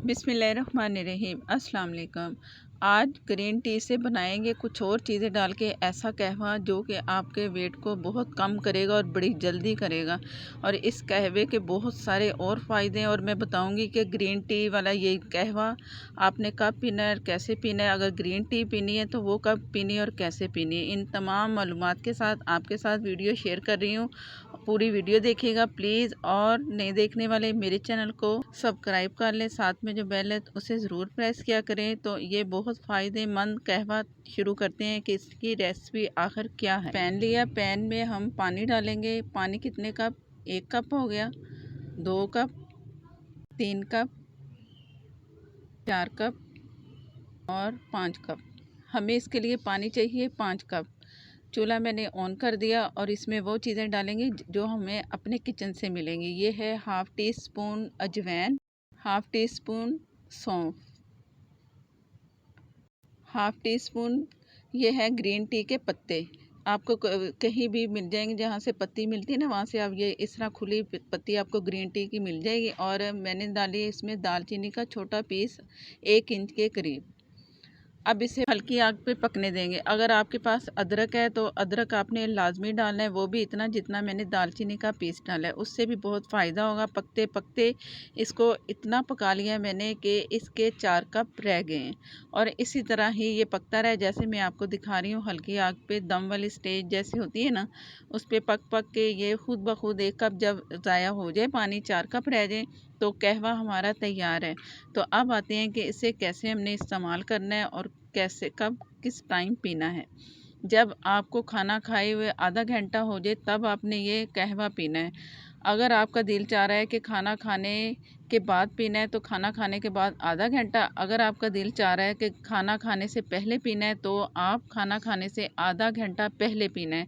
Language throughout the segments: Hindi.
बिस्मिल्लाहिर्रहमानिर्रहीम। अस्सलाम वालेकुम। आज ग्रीन टी से बनाएंगे कुछ और चीज़ें डाल के ऐसा कहवा जो कि आपके वेट को बहुत कम करेगा और बड़ी जल्दी करेगा। और इस कहवे के बहुत सारे और फ़ायदे हैं और मैं बताऊंगी कि ग्रीन टी वाला ये कहवा आपने कब पीना है और कैसे पीना है। अगर ग्रीन टी पीनी है तो वो कब पीनी है और कैसे पीनी है, इन तमाम मालूमात के साथ आपके साथ वीडियो शेयर कर रही हूँ। पूरी वीडियो देखिएगा प्लीज़, और नए देखने वाले मेरे चैनल को सब्सक्राइब कर लें, साथ में जो बेल है उसे ज़रूर प्रेस किया करें। तो ये बहुत फ़ायदेमंद कहवा शुरू करते हैं कि इसकी रेसिपी आखिर क्या है। पैन लिया, पैन में हम पानी डालेंगे। पानी कितने कप? 1 कप हो गया, 2 कप, 3 कप, 4 कप और 5 कप। हमें इसके लिए पानी चाहिए 5 कप। चूल्हा मैंने ऑन कर दिया और इसमें वो चीज़ें डालेंगे जो हमें अपने किचन से मिलेंगी। ये है 1/2 टी स्पून अजवाइन, 1/2 टी स्पून सौंफ, 1/2 टी स्पून ये है ग्रीन टी के पत्ते। आपको कहीं भी मिल जाएंगे, जहाँ से पत्ती मिलती है ना, वहाँ से आप ये इस तरह खुली पत्ती आपको ग्रीन टी की मिल जाएगी। और मैंने डाली इसमें दालचीनी का छोटा पीस 1 इंच के करीब। अब इसे हल्की आग पे पकने देंगे। अगर आपके पास अदरक है तो अदरक आपने लाजमी डालना है, वो भी इतना जितना मैंने दालचीनी का पीस डाला है, उससे भी बहुत फ़ायदा होगा। पकते पकते इसको इतना पका लिया मैंने कि इसके 4 कप रह गए हैं। और इसी तरह ही ये पकता रहे, जैसे मैं आपको दिखा रही हूँ। हल्की आग पे दम वाली स्टेज जैसी होती है ना, उस पर पक पक के ये खुद ब खुद 1 कप जब ज़ाया हो जाए, पानी 4 कप रह जाए, तो कहवा हमारा तैयार है। तो अब आते हैं कि इसे कैसे हमने इस्तेमाल करना है और कैसे कब किस टाइम पीना है। जब आपको खाना खाए हुए आधा घंटा हो जाए तब आपने ये कहवा पीना है। अगर आपका दिल चाह रहा है कि खाना खाने के बाद पीना है तो खाना खाने के बाद आधा घंटा। अगर आपका दिल चाह रहा है कि खाना खाने से पहले पीना है तो आप खाना खाने से आधा घंटा पहले पीना है,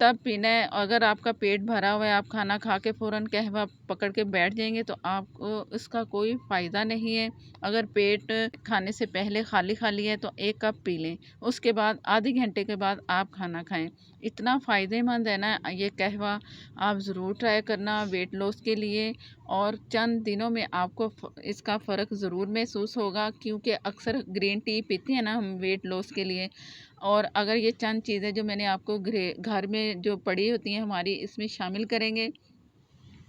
तब पीना है। अगर आपका पेट भरा हुआ है, आप खाना खा के फ़ौरन कहवा पकड़ के बैठ जाएंगे तो आपको इसका कोई फ़ायदा नहीं है। अगर पेट खाने से पहले खाली खाली है तो 1 कप पी लें, उसके बाद आधे घंटे के बाद आप खाना खाएं। इतना फ़ायदेमंद है ना ये कहवा, आप ज़रूर ट्राई करना वेट लॉस के लिए। और चंद दिनों में आपको इसका फ़र्क ज़रूर महसूस होगा, क्योंकि अक्सर ग्रीन टी पीते हैं ना हम वेट लॉस के लिए। और अगर ये चंद चीज़ें जो मैंने आपको घर में जो पड़ी होती हैं हमारी, इसमें शामिल करेंगे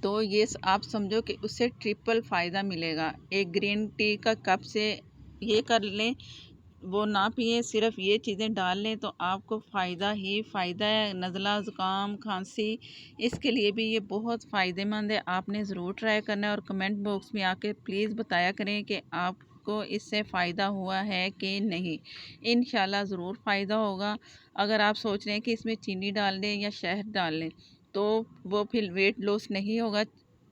तो ये आप समझो कि उससे ट्रिपल फ़ायदा मिलेगा। एक ग्रीन टी का कप से ये कर लें, वो ना पिए, सिर्फ ये चीज़ें डाल लें तो आपको फ़ायदा ही फ़ायदा है। नज़ला, ज़ुकाम, खांसी, इसके लिए भी ये बहुत फ़ायदेमंद है। आपने ज़रूर ट्राई करना है और कमेंट बॉक्स में आके प्लीज़ बताया करें कि आपको इससे फ़ायदा हुआ है कि नहीं। इंशाल्लाह ज़रूर फ़ायदा होगा। अगर आप सोच रहे हैं कि इसमें चीनी डाल दें या शहद डाल लें तो वो फिर वेट लॉस नहीं होगा।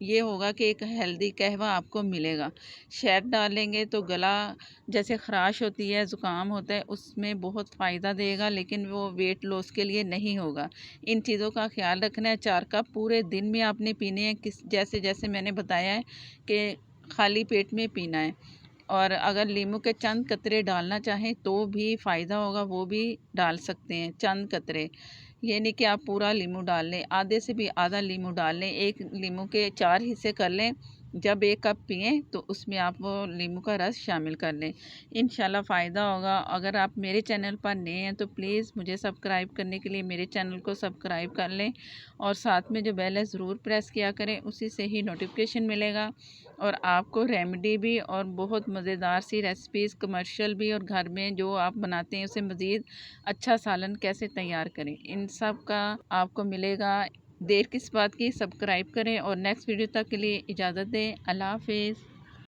ये होगा कि एक हेल्दी कहवा आपको मिलेगा। शहद डालेंगे तो गला जैसे ख़राश होती है, ज़ुकाम होता है, उसमें बहुत फ़ायदा देगा, लेकिन वो वेट लॉस के लिए नहीं होगा। इन चीज़ों का ख्याल रखना है। 4 कप पूरे दिन में आपने पीने हैं, किस जैसे जैसे मैंने बताया है कि खाली पेट में पीना है। और अगर नींबू के चंद कतरे डालना चाहें तो भी फ़ायदा होगा, वो भी डाल सकते हैं चंद कतरे। ये नहीं कि आप पूरा नींबू डाल लें, आधे से भी आधा नींबू डाल लें। एक नींबू के 4 हिस्से कर लें। जब 1 कप पिएँ तो उसमें आप वो नींबू का रस शामिल कर लें। इंशाल्लाह फ़ायदा होगा। अगर आप मेरे चैनल पर नए हैं तो प्लीज़ मुझे सब्सक्राइब करने के लिए मेरे चैनल को सब्सक्राइब कर लें और साथ में जो बेल है ज़रूर प्रेस किया करें, उसी से ही नोटिफिकेशन मिलेगा। और आपको रेमेडी भी और बहुत मज़ेदार सी रेसिपीज़, कमर्शियल भी, और घर में जो आप बनाते हैं उसे मज़ीद अच्छा सालन कैसे तैयार करें, इन सब का आपको मिलेगा। देर किस बात की, सब्सक्राइब करें और नेक्स्ट वीडियो तक के लिए इजाज़त दें। अल्लाह हाफ़िज़।